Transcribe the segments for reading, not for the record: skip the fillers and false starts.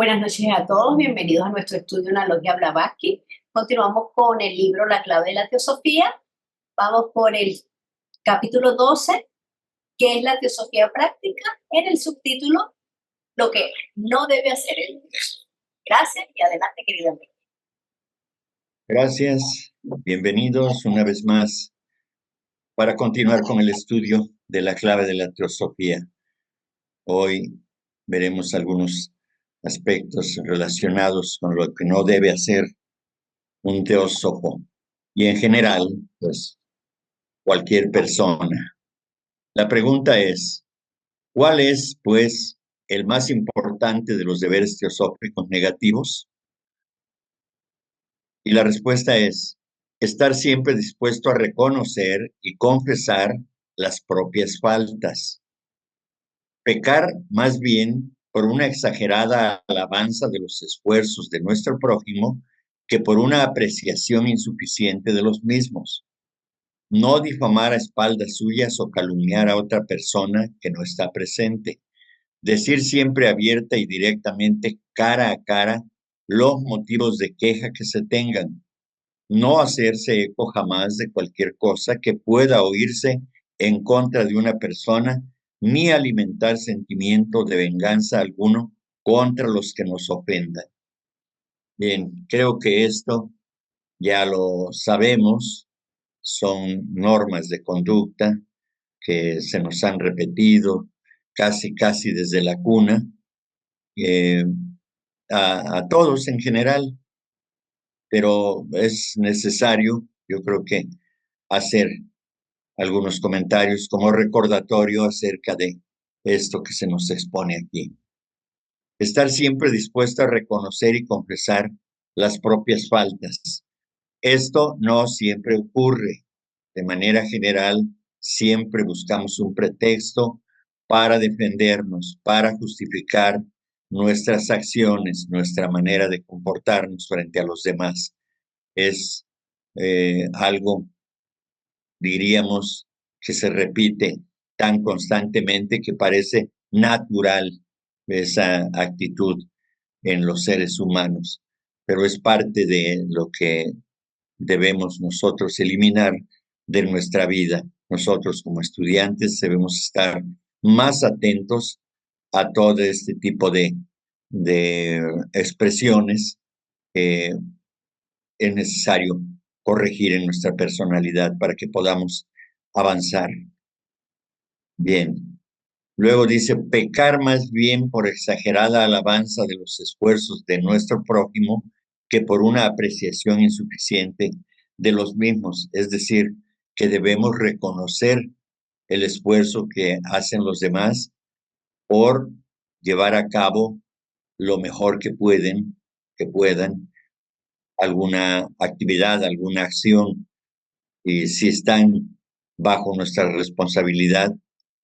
Buenas noches a todos, bienvenidos a nuestro estudio Analogía Blavatsky. Continuamos con el libro La clave de la teosofía. Vamos por el capítulo 12, que es la teosofía práctica, en el subtítulo Lo que no debe hacer el universo. Gracias y adelante, querido amigo. Gracias, bienvenidos una vez más para continuar con el estudio de la clave de la teosofía. Hoy veremos algunos aspectos relacionados con lo que no debe hacer un teósofo y en general, pues cualquier persona. La pregunta es, ¿cuál es, pues, el más importante de los deberes teosóficos negativos? Y la respuesta es estar siempre dispuesto a reconocer y confesar las propias faltas. Pecar más bien por una exagerada alabanza de los esfuerzos de nuestro prójimo que por una apreciación insuficiente de los mismos. No difamar a espaldas suyas o calumniar a otra persona que no está presente. Decir siempre abierta y directamente, cara a cara, los motivos de queja que se tengan. No hacerse eco jamás de cualquier cosa que pueda oírse en contra de una persona, ni alimentar sentimiento de venganza alguno contra los que nos ofendan. Bien, creo que esto ya lo sabemos, son normas de conducta que se nos han repetido casi desde la cuna, eh, a todos en general, pero es necesario, yo creo que hacer algunos comentarios como recordatorio acerca de esto que se nos expone aquí. Estar siempre dispuesto a reconocer y confesar las propias faltas. Esto no siempre ocurre. De manera general, siempre buscamos un pretexto para defendernos, para justificar nuestras acciones, nuestra manera de comportarnos frente a los demás. Es algo, diríamos, que se repite tan constantemente que parece natural esa actitud en los seres humanos, pero es parte de lo que debemos nosotros eliminar de nuestra vida. Nosotros como estudiantes debemos estar más atentos a todo este tipo de expresiones que es necesario corregir en nuestra personalidad para que podamos avanzar. Bien. Luego dice, pecar más bien por exagerada alabanza de los esfuerzos de nuestro prójimo que por una apreciación insuficiente de los mismos. Es decir, que debemos reconocer el esfuerzo que hacen los demás por llevar a cabo lo mejor que puedan, alguna actividad, alguna acción, y si están bajo nuestra responsabilidad,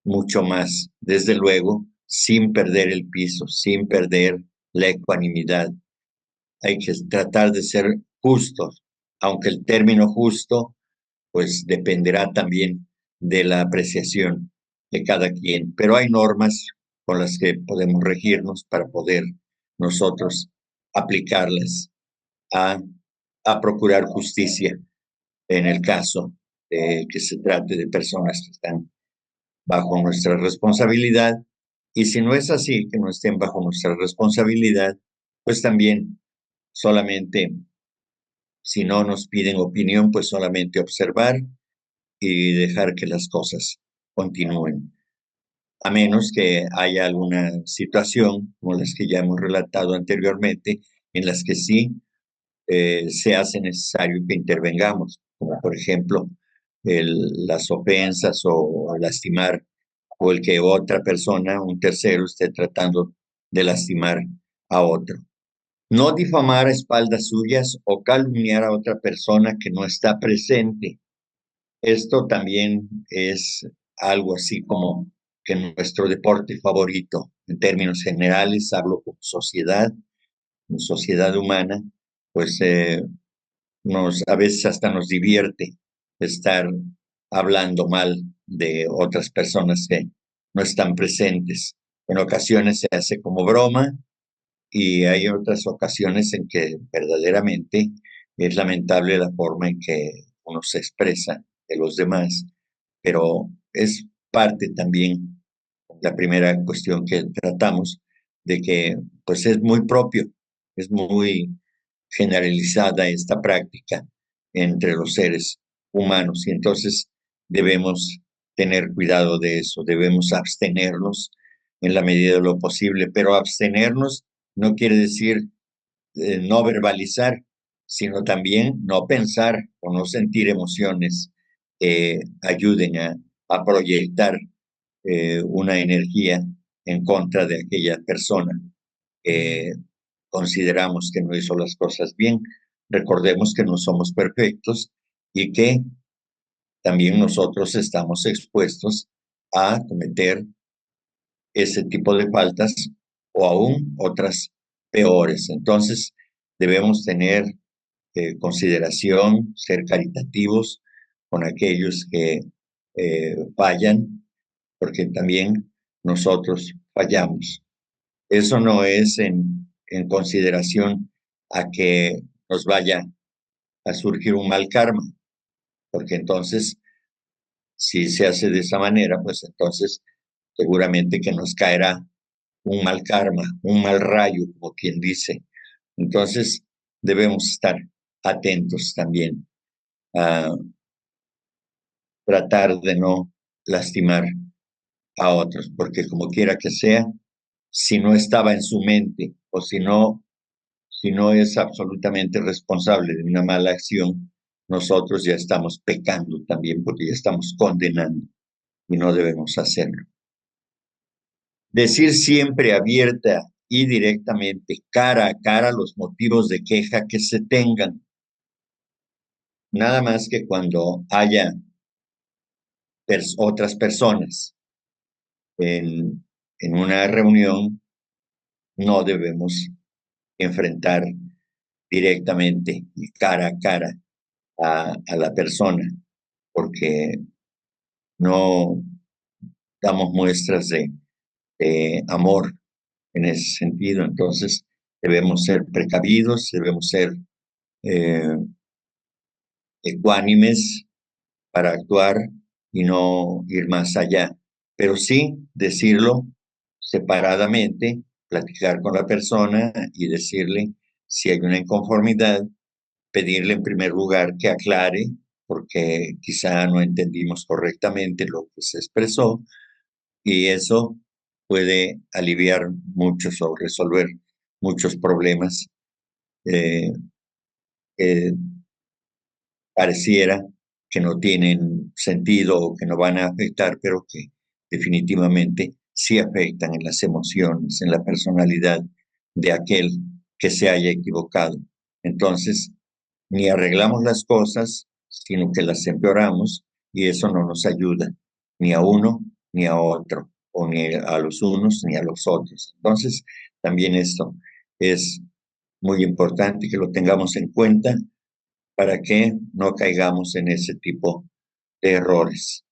mucho más, desde luego, sin perder el piso, sin perder la ecuanimidad. Hay que tratar de ser justos, aunque el término justo, pues dependerá también de la apreciación de cada quien, pero hay normas con las que podemos regirnos para poder nosotros aplicarlas a, a procurar justicia en el caso que se trate de personas que están bajo nuestra responsabilidad. Y si no es así, que no estén bajo nuestra responsabilidad, pues también solamente, si no nos piden opinión, pues solamente observar y dejar que las cosas continúen. A menos que haya alguna situación, como las que ya hemos relatado anteriormente, en las que sí se hace necesario que intervengamos, como por ejemplo las ofensas o lastimar, o el que otra persona, un tercero, esté tratando de lastimar a otro. No difamar a espaldas suyas o calumniar a otra persona que no está presente. Esto también es algo así como que nuestro deporte favorito, en términos generales, hablo como sociedad, como sociedad humana, pues a veces hasta nos divierte estar hablando mal de otras personas que no están presentes. En ocasiones se hace como broma, y hay otras ocasiones en que verdaderamente es lamentable la forma en que uno se expresa de los demás, pero es parte también, la primera cuestión que tratamos, de que pues es muy propio, es muy generalizada esta práctica entre los seres humanos y entonces debemos tener cuidado de eso, debemos abstenernos en la medida de lo posible, pero abstenernos no quiere decir no verbalizar, sino también no pensar o no sentir emociones que ayuden a proyectar una energía en contra de aquella persona que consideramos que no hizo las cosas bien. Recordemos que no somos perfectos y que también nosotros estamos expuestos a cometer ese tipo de faltas o aún otras peores. Entonces, debemos tener consideración, ser caritativos con aquellos que fallan, porque también nosotros fallamos. Eso no es en consideración a que nos vaya a surgir un mal karma, porque entonces, si se hace de esa manera, pues entonces seguramente que nos caerá un mal karma, un mal rayo, como quien dice. Entonces, debemos estar atentos también a tratar de no lastimar a otros, porque como quiera que sea, si no estaba en su mente o si no es absolutamente responsable de una mala acción, nosotros ya estamos pecando también porque ya estamos condenando y no debemos hacerlo. Decir siempre abierta y directamente, cara a cara, los motivos de queja que se tengan. Nada más que cuando haya otras personas en una reunión, no debemos enfrentar directamente y cara a cara a la persona, porque no damos muestras de amor en ese sentido. Entonces, debemos ser precavidos, debemos ser eh, ecuánimes para actuar y no ir más allá. Pero sí decirlo separadamente, platicar con la persona y decirle si hay una inconformidad, pedirle en primer lugar que aclare, porque quizá no entendimos correctamente lo que se expresó, y eso puede aliviar muchos o resolver muchos problemas eh, que pareciera que no tienen sentido o que no van a afectar, pero que definitivamente sí afectan en las emociones, en la personalidad de aquel que se haya equivocado. Entonces, ni arreglamos las cosas, sino que las empeoramos y eso no nos ayuda ni a uno ni a otro, o ni a los unos ni a los otros. Entonces, también esto es muy importante que lo tengamos en cuenta para que no caigamos en ese tipo de errores.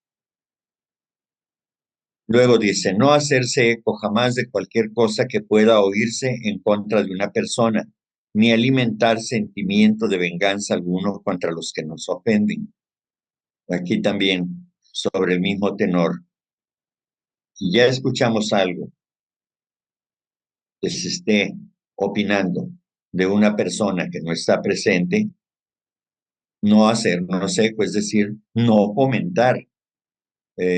Luego dice, no hacerse eco jamás de cualquier cosa que pueda oírse en contra de una persona, ni alimentar sentimiento de venganza alguno contra los que nos ofenden. Aquí también, sobre el mismo tenor, si ya escuchamos algo que se esté opinando de una persona que no está presente, no hacernos eco, es decir, no comentar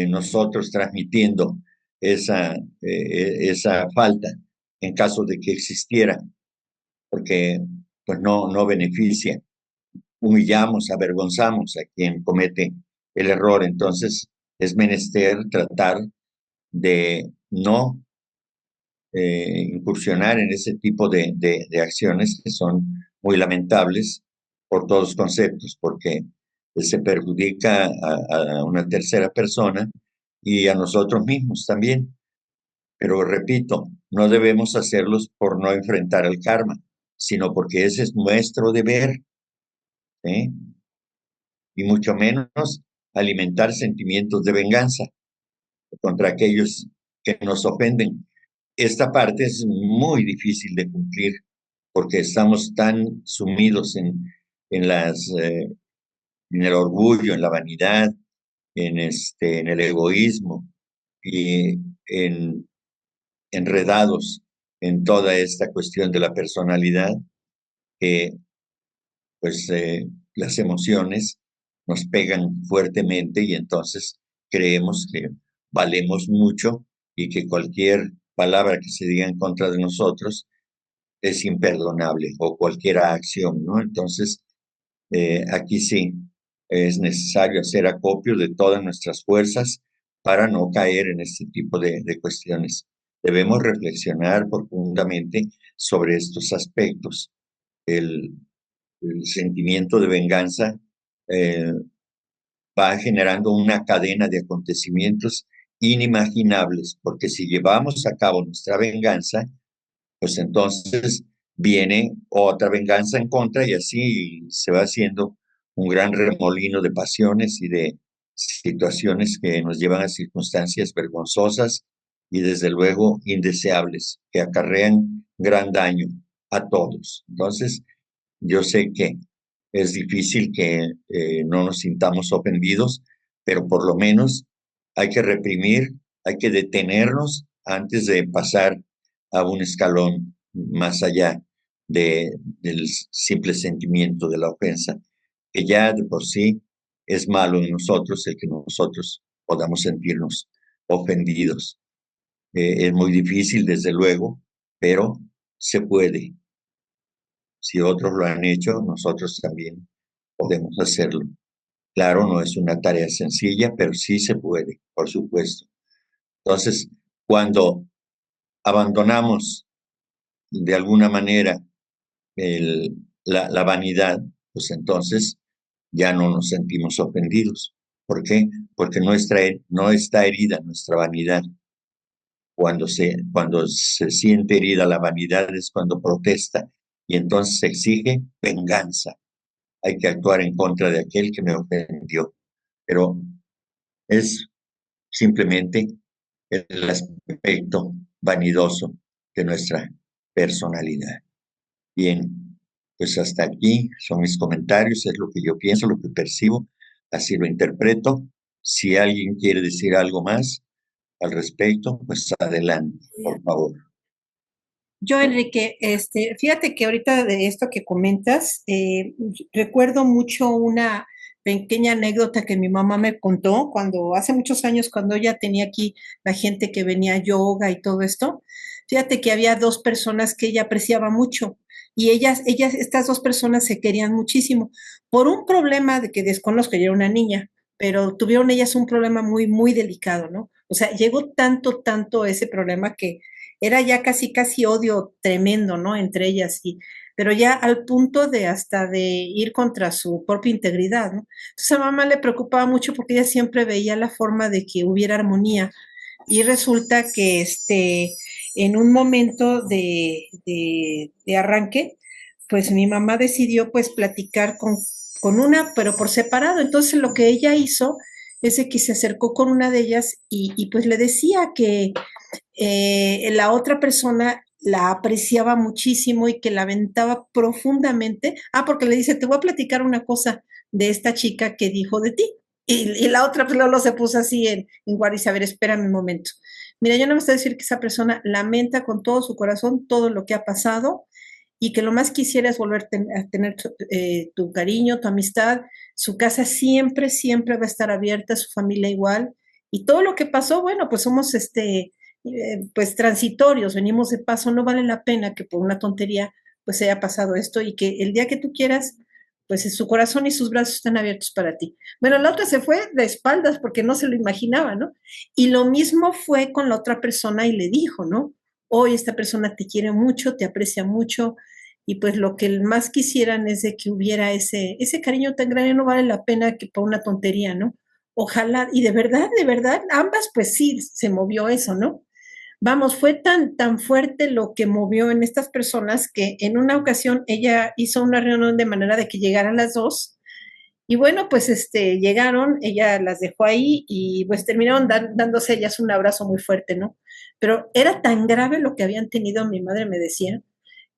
nosotros transmitiendo esa falta en caso de que existiera, porque pues no beneficia. Humillamos, avergonzamos a quien comete el error. Entonces es menester tratar de no incursionar en ese tipo de acciones que son muy lamentables por todos conceptos, porque se perjudica a una tercera persona y a nosotros mismos también. Pero repito, no debemos hacerlos por no enfrentar el karma, sino porque ese es nuestro deber, ¿sí? Y mucho menos alimentar sentimientos de venganza contra aquellos que nos ofenden. esta parte es muy difícil de cumplir porque estamos tan sumidos en en el orgullo, en la vanidad, en el egoísmo y en, enredados en toda esta cuestión de la personalidad, que pues las emociones nos pegan fuertemente y entonces creemos que valemos mucho y que cualquier palabra que se diga en contra de nosotros es imperdonable o cualquier acción, ¿no? Entonces, aquí sí es necesario hacer acopio de todas nuestras fuerzas para no caer en este tipo de cuestiones. Debemos reflexionar profundamente sobre estos aspectos. El, el sentimiento de venganza eh, va generando una cadena de acontecimientos inimaginables, porque si llevamos a cabo nuestra venganza, pues entonces viene otra venganza en contra y así se va haciendo un gran remolino de pasiones y de situaciones que nos llevan a circunstancias vergonzosas y desde luego indeseables, que acarrean gran daño a todos. Entonces, yo sé que es difícil que no nos sintamos ofendidos, pero por lo menos hay que reprimir, hay que detenernos antes de pasar a un escalón más allá del simple sentimiento de la ofensa, que ya de por sí es malo en nosotros el que nosotros podamos sentirnos ofendidos. Es muy difícil, desde luego, pero se puede. Si otros lo han hecho, nosotros también podemos hacerlo. Claro, no es una tarea sencilla, pero sí se puede, por supuesto. Entonces, cuando abandonamos de alguna manera la vanidad, pues entonces ya no nos sentimos ofendidos. ¿Por qué? Porque no está herida nuestra vanidad. Cuando se siente herida la vanidad es cuando protesta y entonces se exige venganza. Hay que actuar en contra de aquel que me ofendió. Pero es simplemente el aspecto vanidoso de nuestra personalidad. Bien, pues hasta aquí son mis comentarios, es lo que yo pienso, lo que percibo, así lo interpreto. Si alguien quiere decir algo más al respecto, pues adelante, por favor. Yo, Enrique, fíjate que ahorita de esto que comentas, recuerdo mucho una pequeña anécdota que mi mamá me contó cuando hace muchos años, cuando ella tenía aquí la gente que venía a yoga y todo esto. Fíjate que había dos personas que ella apreciaba mucho y estas dos personas se querían muchísimo por un problema de que desconozco, ella era una niña, pero tuvieron ellas un problema muy, muy delicado, ¿no? O sea, llegó tanto ese problema que era ya casi odio tremendo, ¿no? Entre ellas, pero ya al punto de hasta de ir contra su propia integridad, ¿no? Entonces a mamá le preocupaba mucho porque ella siempre veía la forma de que hubiera armonía y resulta que en un momento de arranque, pues mi mamá decidió pues platicar con una, pero por separado. Entonces lo que ella hizo es de que se acercó con una de ellas y pues le decía que la otra persona la apreciaba muchísimo y que la aventaba profundamente. Ah, porque le dice, te voy a platicar una cosa de esta chica que dijo de ti. Y la otra, pues luego se puso así en guardia, a ver, espérame un momento. Mira, yo no me estoy a decir que esa persona lamenta con todo su corazón todo lo que ha pasado y que lo más quisiera es volver a tener tu cariño, tu amistad. Su casa siempre va a estar abierta, su familia igual. Y todo lo que pasó, bueno, pues somos pues transitorios, venimos de paso, no vale la pena que por una tontería pues haya pasado esto y que el día que tú quieras, pues su corazón y sus brazos están abiertos para ti. Bueno, la otra se fue de espaldas porque no se lo imaginaba, ¿no? Y lo mismo fue con la otra persona y le dijo, ¿no? Hoy esta persona te quiere mucho, te aprecia mucho y pues lo que más quisieran es de que hubiera ese cariño tan grande, no vale la pena que por una tontería, ¿no? Ojalá, y de verdad, ambas pues sí, se movió eso, ¿no? Vamos, fue tan fuerte lo que movió en estas personas que en una ocasión ella hizo una reunión de manera de que llegaran las dos Y bueno, pues llegaron, ella las dejó ahí y pues terminaron dándose ellas un abrazo muy fuerte, ¿no? Pero era tan grave lo que habían tenido, mi madre me decía,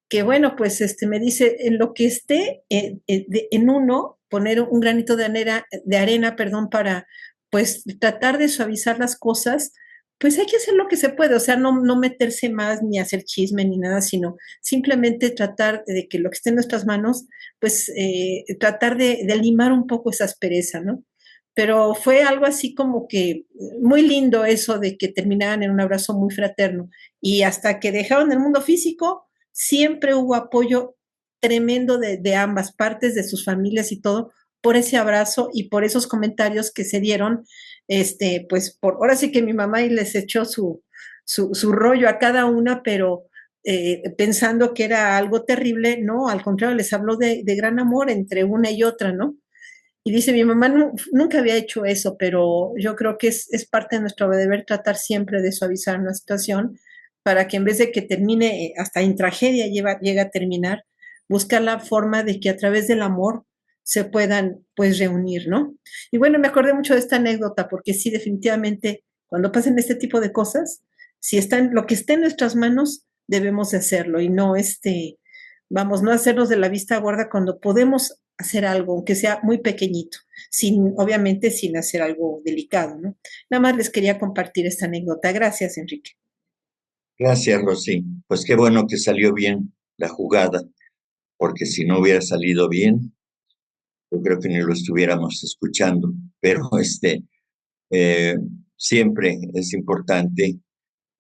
que bueno, pues me dice, en lo que esté en uno, poner un granito de arena, perdón, para pues tratar de suavizar las cosas, pues hay que hacer lo que se puede, o sea, no meterse más ni hacer chisme ni nada, sino simplemente tratar de que lo que esté en nuestras manos, pues tratar de limar un poco esa aspereza, ¿no? Pero fue algo así como que muy lindo eso de que terminaran en un abrazo muy fraterno. Y hasta que dejaron el mundo físico, siempre hubo apoyo tremendo de ambas partes, de sus familias y todo, por ese abrazo y por esos comentarios que se dieron, pues ahora sí que mi mamá y les echó su rollo a cada una, pero pensando que era algo terrible, no, al contrario, les habló de gran amor entre una y otra, ¿no? Y dice, mi mamá nunca había hecho eso, pero yo creo que es parte de nuestro deber tratar siempre de suavizar una situación para que en vez de que termine hasta en tragedia llega a terminar, buscar la forma de que a través del amor se puedan pues reunir, ¿no? Y bueno, me acordé mucho de esta anécdota porque sí, definitivamente, cuando pasen este tipo de cosas, si están, lo que esté en nuestras manos, debemos de hacerlo y no vamos, no hacernos de la vista gorda cuando podemos hacer algo, aunque sea muy pequeñito, obviamente sin hacer algo delicado, ¿no? Nada más les quería compartir esta anécdota. Gracias, Enrique. Gracias, Rosy. Pues qué bueno que salió bien la jugada, porque si no hubiera salido bien, yo creo que ni lo estuviéramos escuchando. Pero eh, siempre es importante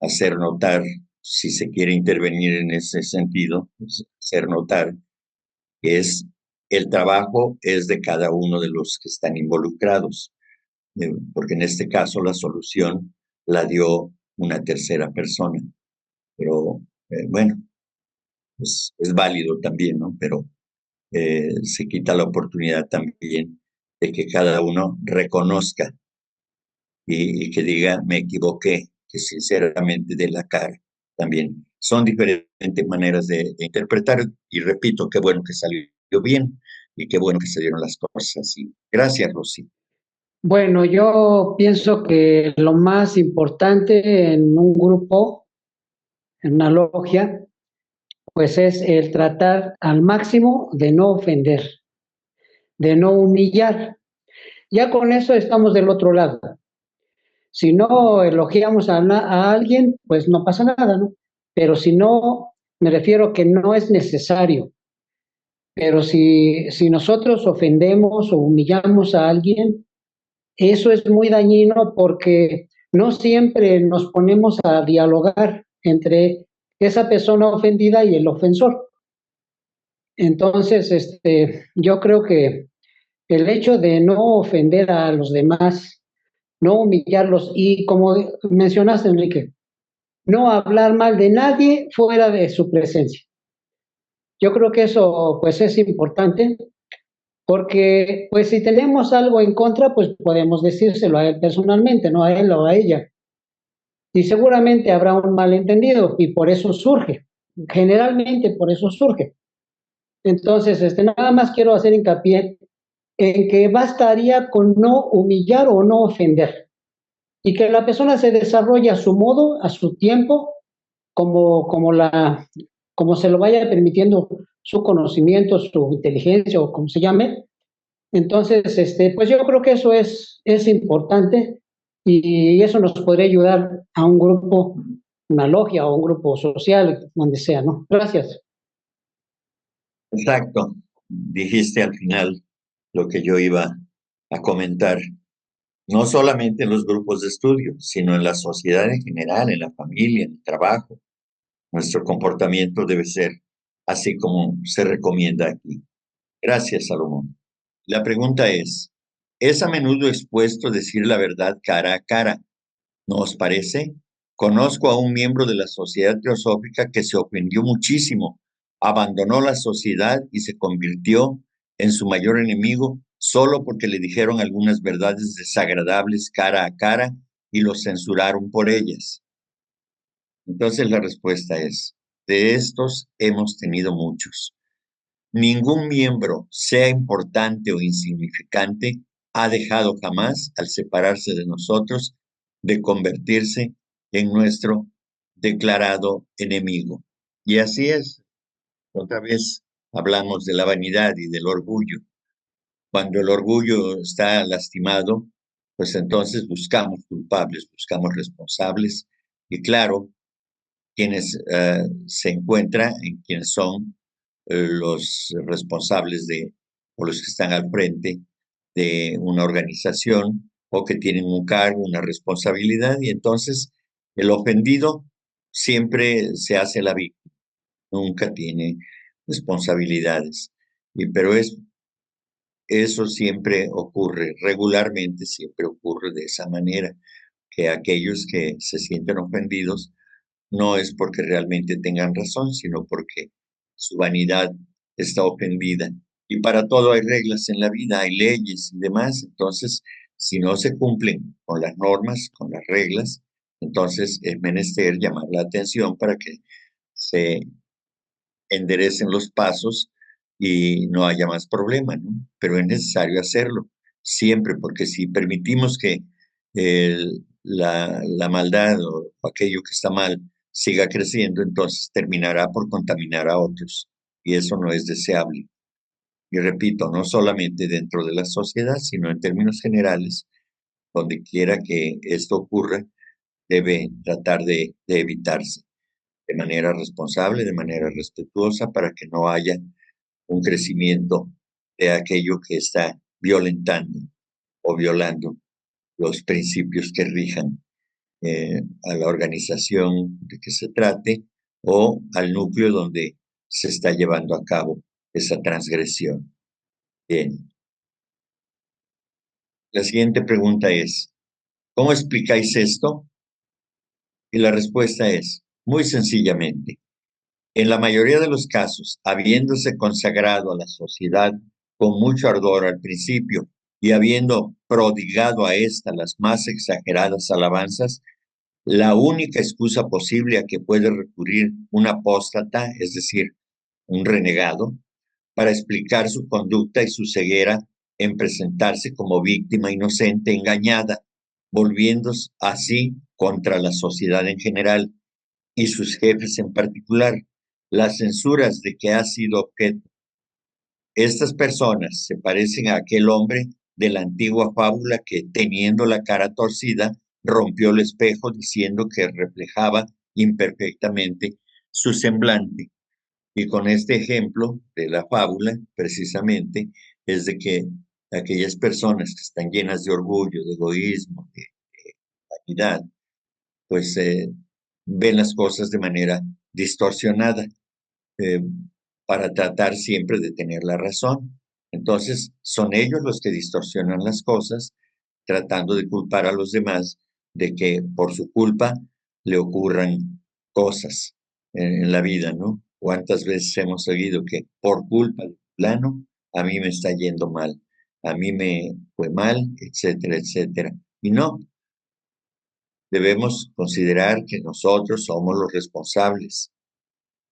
hacer notar, si se quiere intervenir en ese sentido, pues, hacer notar que el trabajo es de cada uno de los que están involucrados, porque en este caso la solución la dio una tercera persona. Pero bueno, pues es válido también, ¿no? Pero se quita la oportunidad también de que cada uno reconozca y que diga, me equivoqué, que sinceramente dé la cara también. Son diferentes maneras de interpretar y repito, qué bueno que salió bien y qué bueno que se dieron las cosas así. Gracias, Rosy. Bueno, yo pienso que lo más importante en un grupo, en una logia, pues es el tratar al máximo de no ofender, de no humillar. Ya con eso estamos del otro lado. Si no elogiamos a alguien, pues no pasa nada, ¿no? Pero si no, me refiero que no es necesario. Pero si nosotros ofendemos o humillamos a alguien, eso es muy dañino porque no siempre nos ponemos a dialogar entre esa persona ofendida y el ofensor. Entonces, yo creo que el hecho de no ofender a los demás, no humillarlos y como mencionaste, Enrique, no hablar mal de nadie fuera de su presencia. Yo creo que eso pues es importante porque pues si tenemos algo en contra, pues podemos decírselo a él personalmente, no a él o a ella. Y seguramente habrá un malentendido y por eso surge, generalmente por eso surge. Entonces, nada más quiero hacer hincapié en que bastaría con no humillar o no ofender y que la persona se desarrolle a su modo, a su tiempo, como se lo vaya permitiendo su conocimiento, su inteligencia o como se llame. Entonces, pues yo creo que eso es importante y eso nos podría ayudar a un grupo, una logia o un grupo social, donde sea, ¿no? Gracias. Exacto. Dijiste al final lo que yo iba a comentar. No solamente en los grupos de estudio, sino en la sociedad en general, en la familia, en el trabajo. Nuestro comportamiento debe ser así como se recomienda aquí. Gracias, Salomón. La pregunta ¿es a menudo expuesto decir la verdad cara a cara? ¿No os parece? Conozco a un miembro de la Sociedad Teosófica que se ofendió muchísimo, abandonó la sociedad y se convirtió en su mayor enemigo solo porque le dijeron algunas verdades desagradables cara a cara y lo censuraron por ellas. Entonces la respuesta de estos hemos tenido muchos. Ningún miembro, sea importante o insignificante, ha dejado jamás, al separarse de nosotros, de convertirse en nuestro declarado enemigo. Y así es. Otra vez hablamos de la vanidad y del orgullo. Cuando el orgullo está lastimado, pues entonces buscamos culpables, buscamos responsables. Y claro, quienes se encuentran en quienes son los responsables o los que están al frente de una organización o que tienen un cargo, una responsabilidad, y entonces el ofendido siempre se hace la víctima, nunca tiene responsabilidades. Pero eso siempre ocurre, regularmente siempre ocurre de esa manera, que aquellos que se sienten ofendidos no es porque realmente tengan razón, sino porque su vanidad está ofendida. Y para todo hay reglas en la vida, hay leyes y demás. Entonces, si no se cumplen con las normas, con las reglas, entonces es menester llamar la atención para que se enderecen los pasos y no haya más problema, ¿no? Pero es necesario hacerlo siempre, porque si permitimos que la maldad o aquello que está mal siga creciendo, entonces terminará por contaminar a otros y eso no es deseable. Y repito, no solamente dentro de la sociedad, sino en términos generales, donde quiera que esto ocurra, debe tratar de evitarse de manera responsable, de manera respetuosa, para que no haya un crecimiento de aquello que está violentando o violando los principios que rijan a la organización de que se trate o al núcleo donde se está llevando a cabo esa transgresión. Bien. La siguiente pregunta es, ¿cómo explicáis esto? Y la respuesta es, muy sencillamente, en la mayoría de los casos, habiéndose consagrado a la sociedad con mucho ardor al principio y habiendo prodigado a ésta las más exageradas alabanzas, la única excusa posible a que puede recurrir un apóstata, es decir, un renegado, para explicar su conducta y su ceguera en presentarse como víctima inocente engañada, volviéndose así contra la sociedad en general y sus jefes en particular, las censuras de que ha sido objeto. Estas personas se parecen a aquel hombre de la antigua fábula que, teniendo la cara torcida, rompió el espejo diciendo que reflejaba imperfectamente su semblante. Y con este ejemplo de la fábula, precisamente, es de que aquellas personas que están llenas de orgullo, de egoísmo, de vanidad, pues ven las cosas de manera distorsionada eh, para tratar siempre de tener la razón. Entonces, son ellos los que distorsionan las cosas, tratando de culpar a los demás de que por su culpa le ocurran cosas en la vida, ¿no? ¿Cuántas veces hemos oído que por culpa del plano a mí me está yendo mal, a mí me fue mal, etcétera, etcétera? Y no, debemos considerar que nosotros somos los responsables.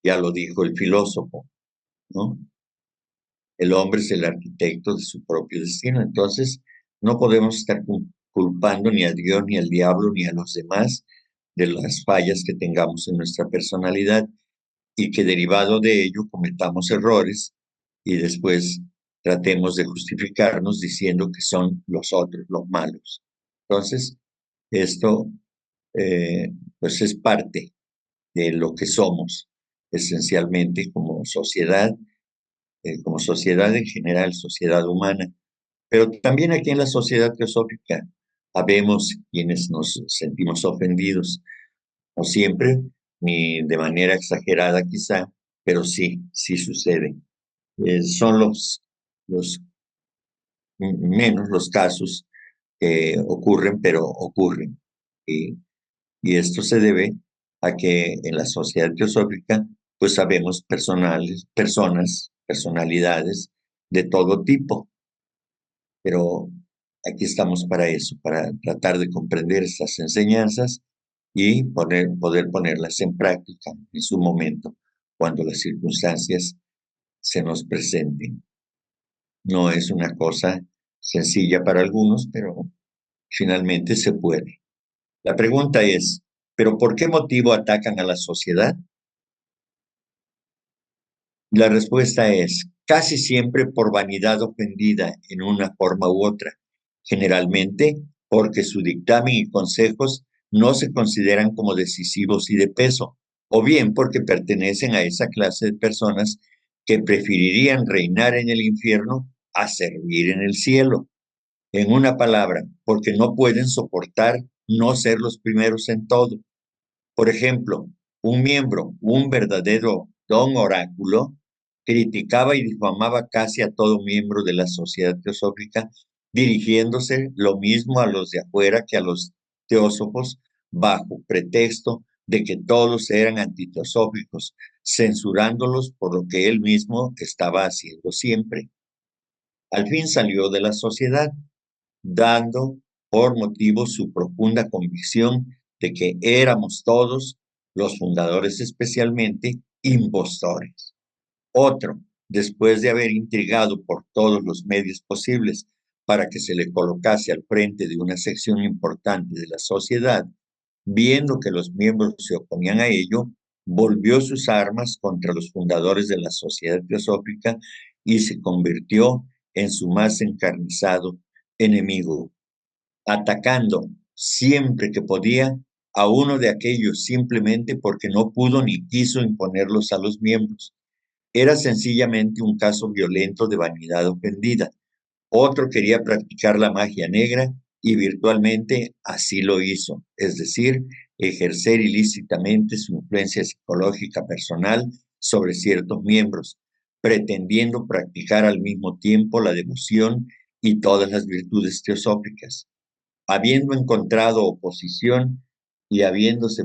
Ya lo dijo el filósofo, ¿no? El hombre es el arquitecto de su propio destino. Entonces, no podemos estar culpando ni a Dios, ni al diablo, ni a los demás de las fallas que tengamos en nuestra personalidad y que derivado de ello cometamos errores y después tratemos de justificarnos diciendo que son los otros los malos. Entonces, esto pues es parte de lo que somos esencialmente como sociedad en general, sociedad humana, pero también aquí en la sociedad teosófica habemos quienes nos sentimos ofendidos, no siempre, ni de manera exagerada quizá, pero sí, sí sucede. Son los menos los casos que ocurren, pero ocurren. Y esto se debe a que en la sociedad teosófica, pues sabemos personalidades de todo tipo, pero aquí estamos para eso, para tratar de comprender estas enseñanzas y poder ponerlas en práctica en su momento, cuando las circunstancias se nos presenten. No es una cosa sencilla para algunos, pero finalmente se puede. La pregunta es, ¿pero por qué motivo atacan a la sociedad? La respuesta es, casi siempre por vanidad ofendida en una forma u otra, generalmente porque su dictamen y consejos no se consideran como decisivos y de peso, o bien porque pertenecen a esa clase de personas que preferirían reinar en el infierno a servir en el cielo. En una palabra, porque no pueden soportar no ser los primeros en todo. Por ejemplo, un miembro, un verdadero don oráculo, criticaba y difamaba casi a todo miembro de la sociedad teosófica, dirigiéndose lo mismo a los de afuera que a los teósofos, bajo pretexto de que todos eran antiteosóficos, censurándolos por lo que él mismo estaba haciendo siempre. Al fin salió de la sociedad, dando por motivo su profunda convicción de que éramos todos, los fundadores especialmente, impostores. Otro, después de haber intrigado por todos los medios posibles para que se le colocase al frente de una sección importante de la sociedad, viendo que los miembros se oponían a ello, volvió sus armas contra los fundadores de la Sociedad Teosófica y se convirtió en su más encarnizado enemigo, atacando siempre que podía a uno de aquellos simplemente porque no pudo ni quiso imponerlos a los miembros. Era sencillamente un caso violento de vanidad ofendida. Otro quería practicar la magia negra y virtualmente así lo hizo, es decir, ejercer ilícitamente su influencia psicológica personal sobre ciertos miembros, pretendiendo practicar al mismo tiempo la devoción y todas las virtudes teosóficas. Habiendo encontrado oposición y habiéndose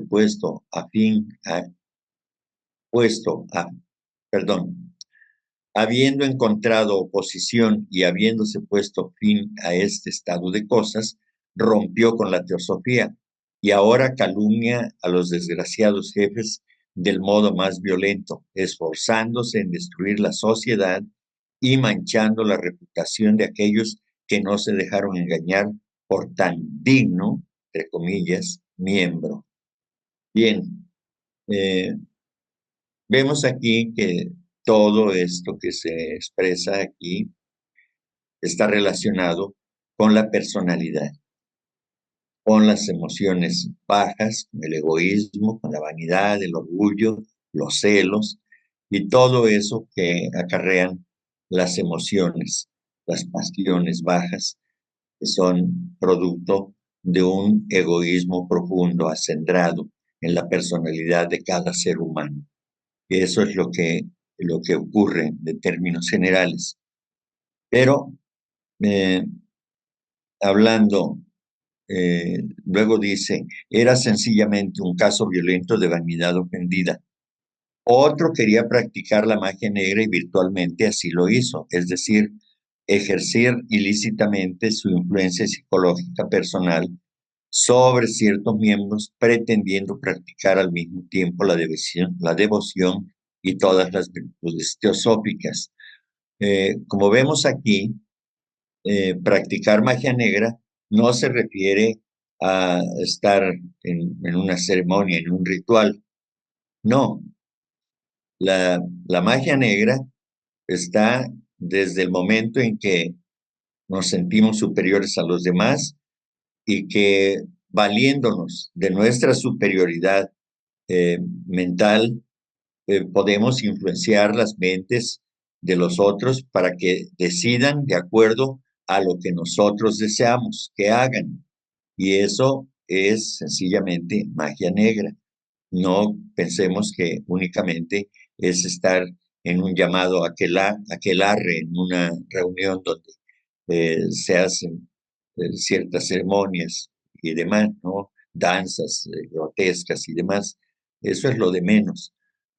habiendo encontrado oposición y habiéndose puesto fin a este estado de cosas, rompió con la teosofía y ahora calumnia a los desgraciados jefes del modo más violento, esforzándose en destruir la sociedad y manchando la reputación de aquellos que no se dejaron engañar por tan digno, entre comillas, miembro. Bien, vemos aquí que todo esto que se expresa aquí está relacionado con la personalidad, con las emociones bajas, con el egoísmo, con la vanidad, el orgullo, los celos y todo eso que acarrean las emociones, las pasiones bajas, que son producto de un egoísmo profundo, acendrado en la personalidad de cada ser humano. Y eso es lo que ocurre en términos generales. Pero hablando, luego dice, era sencillamente un caso violento de vanidad ofendida. Otro quería practicar la magia negra y virtualmente así lo hizo, es decir, ejercer ilícitamente su influencia psicológica personal sobre ciertos miembros, pretendiendo practicar al mismo tiempo la devoción y todas las virtudes teosóficas. Como vemos aquí, practicar magia negra no se refiere a estar en una ceremonia, en un ritual. No, la magia negra está desde el momento en que nos sentimos superiores a los demás y que valiéndonos de nuestra superioridad mental, podemos influenciar las mentes de los otros para que decidan de acuerdo a lo que nosotros deseamos que hagan. Y eso es sencillamente magia negra. No pensemos que únicamente es estar en un llamado aquelarre, en una reunión donde se hacen ciertas ceremonias y demás, ¿no? Danzas grotescas y demás. Eso es lo de menos.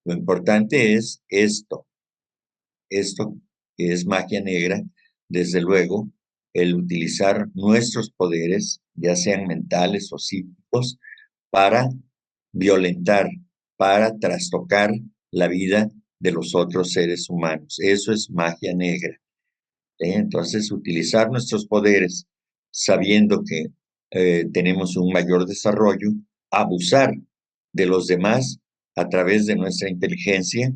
Lo importante es esto que es magia negra, desde luego, el utilizar nuestros poderes, ya sean mentales o psíquicos, para violentar, para trastocar la vida de los otros seres humanos. Eso es magia negra. Entonces, utilizar nuestros poderes sabiendo que tenemos un mayor desarrollo, abusar de los demás a través de nuestra inteligencia,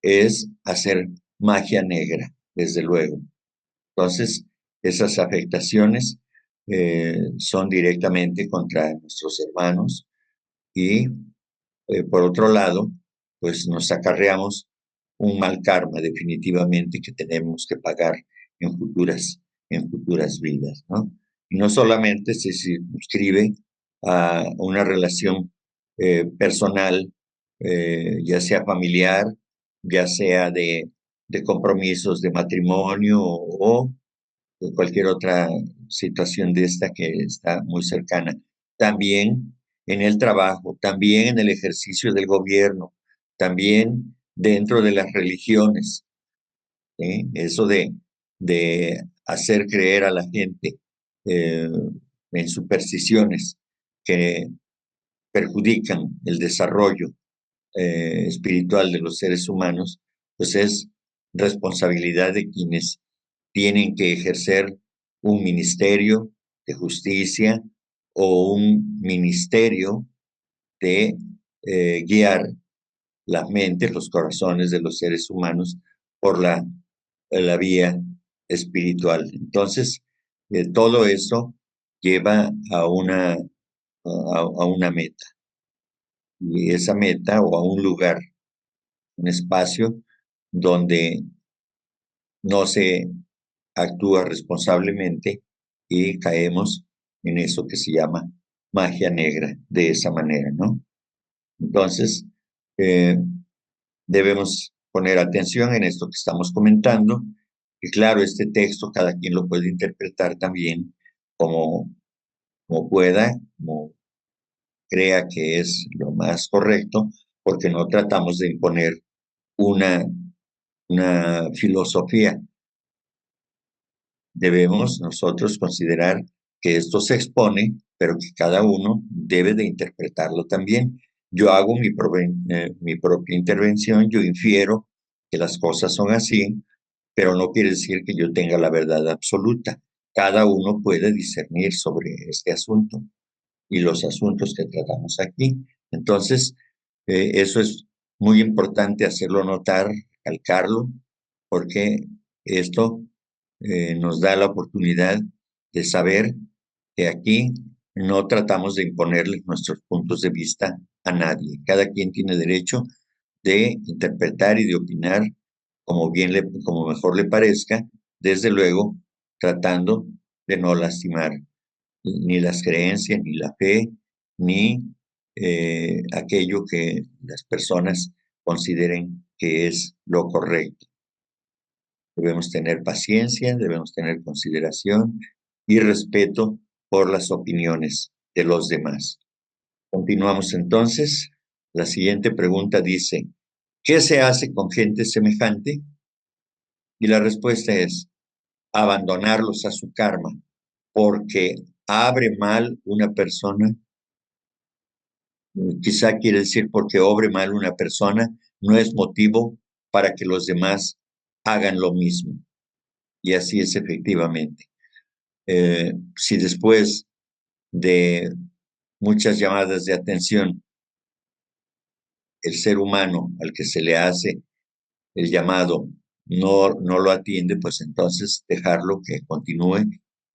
es hacer magia negra, desde luego. Entonces, esas afectaciones son directamente contra nuestros hermanos y, por otro lado, pues nos acarreamos un mal karma definitivamente que tenemos que pagar en futuras vidas, ¿no? Y no solamente se circunscribe a una relación personal, ya sea familiar, ya sea de compromisos de matrimonio o cualquier otra situación de esta que está muy cercana. También en el trabajo, también en el ejercicio del gobierno, también dentro de las religiones. Eso de hacer creer a la gente en supersticiones que perjudican el desarrollo espiritual de los seres humanos, pues es responsabilidad de quienes tienen que ejercer un ministerio de justicia o un ministerio de guiar las mentes, los corazones de los seres humanos por la vía espiritual. Entonces, todo eso lleva a una meta. Y esa meta o a un lugar, un espacio donde no se actúa responsablemente y caemos en eso que se llama magia negra, de esa manera, ¿no? Entonces, debemos poner atención en esto que estamos comentando. Y claro, este texto cada quien lo puede interpretar también como, como pueda, como crea que es lo más correcto, porque no tratamos de imponer una, una filosofía. Debemos nosotros considerar que esto se expone, pero que cada uno debe de interpretarlo también. Yo hago mi propia intervención, yo infiero que las cosas son así, pero no quiere decir que yo tenga la verdad absoluta. Cada uno puede discernir sobre este asunto y los asuntos que tratamos aquí. Entonces, eso es muy importante hacerlo notar, recalcarlo, porque esto nos da la oportunidad de saber que aquí no tratamos de imponerles nuestros puntos de vista a nadie. Cada quien tiene derecho de interpretar y de opinar como mejor le parezca, desde luego tratando de no lastimar ni las creencias, ni la fe, ni aquello que las personas consideren que es lo correcto. Debemos tener paciencia, debemos tener consideración y respeto por las opiniones de los demás. Continuamos entonces. La siguiente pregunta dice, ¿qué se hace con gente semejante? Y la respuesta es, abandonarlos a su karma, porque abre mal una persona. Quizá quiere decir porque obre mal una persona, no es motivo para que los demás hagan lo mismo. Y así es efectivamente. Si después de muchas llamadas de atención, el ser humano al que se le hace el llamado no lo atiende, pues entonces dejarlo que continúe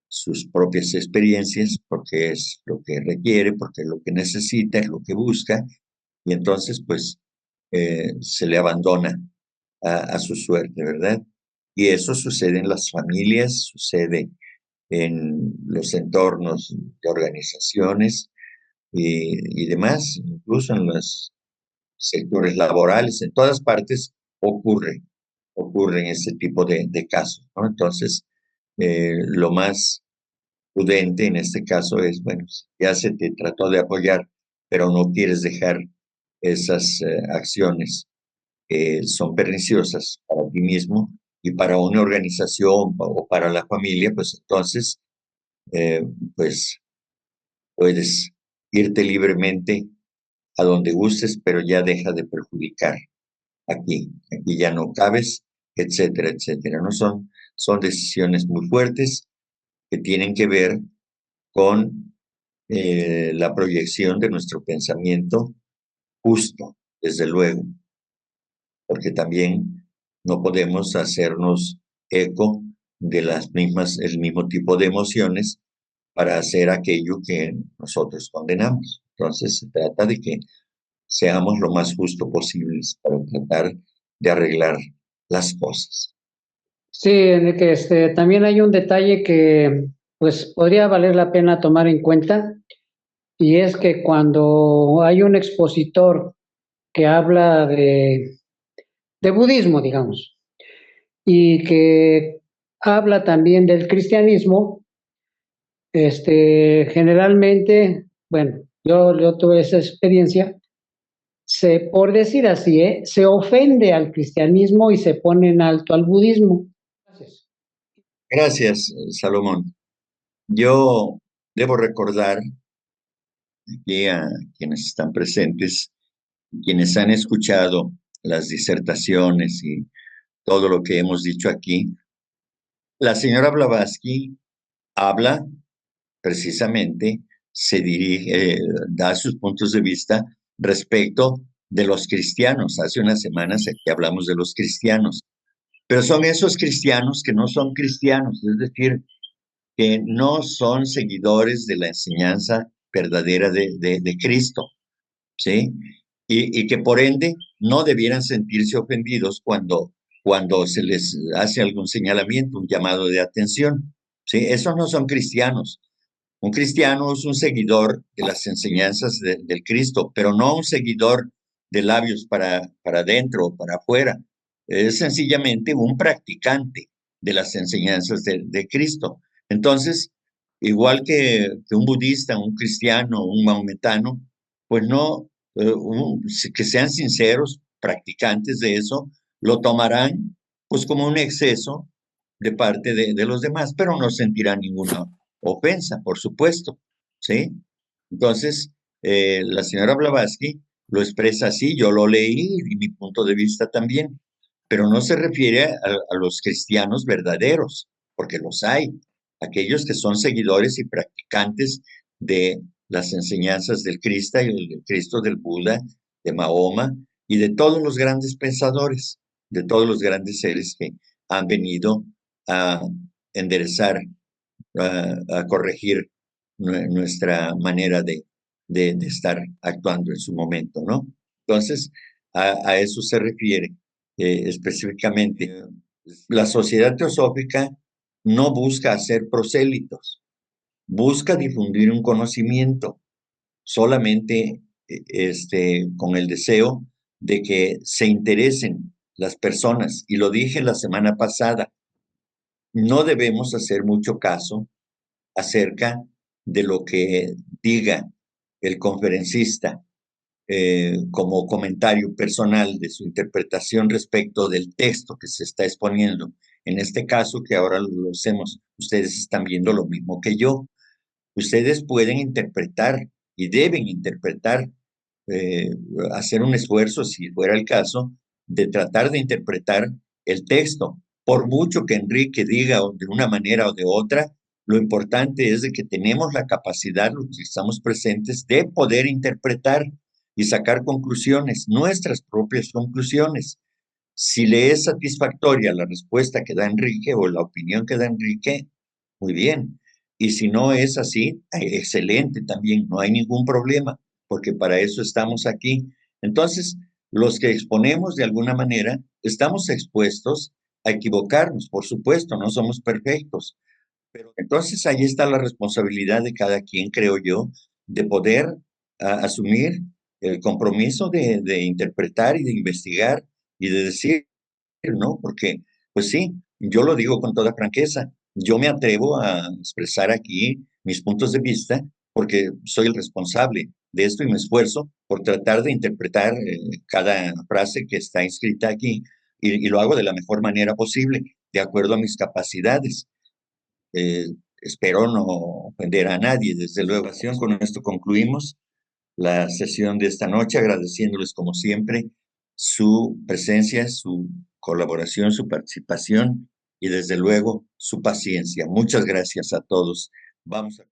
sus propias experiencias, porque es lo que requiere, porque es lo que necesita, es lo que busca, y entonces pues se le abandona a su suerte, ¿verdad? Y eso sucede en las familias, sucede en los entornos de organizaciones y demás, incluso en los sectores laborales, en todas partes ocurren ese tipo de casos, ¿no? Entonces, lo más prudente en este caso es, bueno, ya se te trató de apoyar, pero no quieres dejar esas acciones que son perniciosas para ti mismo y para una organización o para la familia, pues entonces, eh, pues puedes irte libremente a donde gustes, pero ya deja de perjudicar aquí ya no cabes, etcétera, etcétera. No son decisiones muy fuertes que tienen que ver con la proyección de nuestro pensamiento justo, desde luego, porque también no podemos hacernos eco de el mismo tipo de emociones para hacer aquello que nosotros condenamos. Entonces se trata de que seamos lo más justo posibles para tratar de arreglar las cosas. Sí, Enrique, también hay un detalle que pues podría valer la pena tomar en cuenta, y es que cuando hay un expositor que habla de budismo, digamos, y que habla también del cristianismo, generalmente, bueno, yo tuve esa experiencia, por decir así, se ofende al cristianismo y se pone en alto al budismo. Gracias. Gracias, Salomón. Yo debo recordar aquí a quienes están presentes, quienes han escuchado las disertaciones y todo lo que hemos dicho aquí. La señora Blavatsky habla precisamente, se dirige, da sus puntos de vista respecto de los cristianos. Hace unas semanas aquí hablamos de los cristianos, pero son esos cristianos que no son cristianos, es decir, que no son seguidores de la enseñanza verdadera de Cristo, ¿sí? Y que por ende no debieran sentirse ofendidos cuando se les hace algún señalamiento, un llamado de atención, ¿sí? Esos no son cristianos. Un cristiano es un seguidor de las enseñanzas del Cristo, pero no un seguidor de labios para adentro o para afuera. Es sencillamente un practicante de las enseñanzas de Cristo. Entonces, igual que un budista, un cristiano, un maometano, pues no, que sean sinceros, practicantes de eso, lo tomarán pues como un exceso de parte de los demás, pero no sentirán ninguna ofensa, por supuesto, ¿sí? Entonces, la señora Blavatsky lo expresa así, yo lo leí y mi punto de vista también, pero no se refiere a los cristianos verdaderos, porque los hay, aquellos que son seguidores y practicantes de las enseñanzas del Cristo, del Buda, de Mahoma y de todos los grandes pensadores, de todos los grandes seres que han venido a enderezar, a corregir nuestra manera de estar actuando en su momento, ¿no? Entonces, a eso se refiere específicamente. La sociedad teosófica no busca hacer prosélitos, busca difundir un conocimiento solamente con el deseo de que se interesen las personas. Y lo dije la semana pasada, no debemos hacer mucho caso acerca de lo que diga el conferencista como comentario personal de su interpretación respecto del texto que se está exponiendo. En este caso que ahora lo hacemos, ustedes están viendo lo mismo que yo. Ustedes pueden interpretar y deben interpretar, eh, hacer un esfuerzo, si fuera el caso, de tratar de interpretar el texto. Por mucho que Enrique diga de una manera o de otra, lo importante es de que tenemos la capacidad, los que estamos presentes, de poder interpretar y sacar conclusiones, nuestras propias conclusiones. Si le es satisfactoria la respuesta que da Enrique o la opinión que da Enrique, muy bien. Y si no es así, excelente también, no hay ningún problema, porque para eso estamos aquí. Entonces, los que exponemos de alguna manera, estamos expuestos a equivocarnos, por supuesto, no somos perfectos. Pero entonces ahí está la responsabilidad de cada quien, creo yo, de poder asumir el compromiso de interpretar y de investigar y de decir, ¿no? Porque, pues sí, yo lo digo con toda franqueza, yo me atrevo a expresar aquí mis puntos de vista porque soy el responsable de esto y me esfuerzo por tratar de interpretar cada frase que está inscrita aquí y lo hago de la mejor manera posible, de acuerdo a mis capacidades. Espero no ofender a nadie, desde luego. Con esto concluimos la sesión de esta noche, agradeciéndoles como siempre su presencia, su colaboración, su participación y desde luego su paciencia. Muchas gracias a todos. Vamos a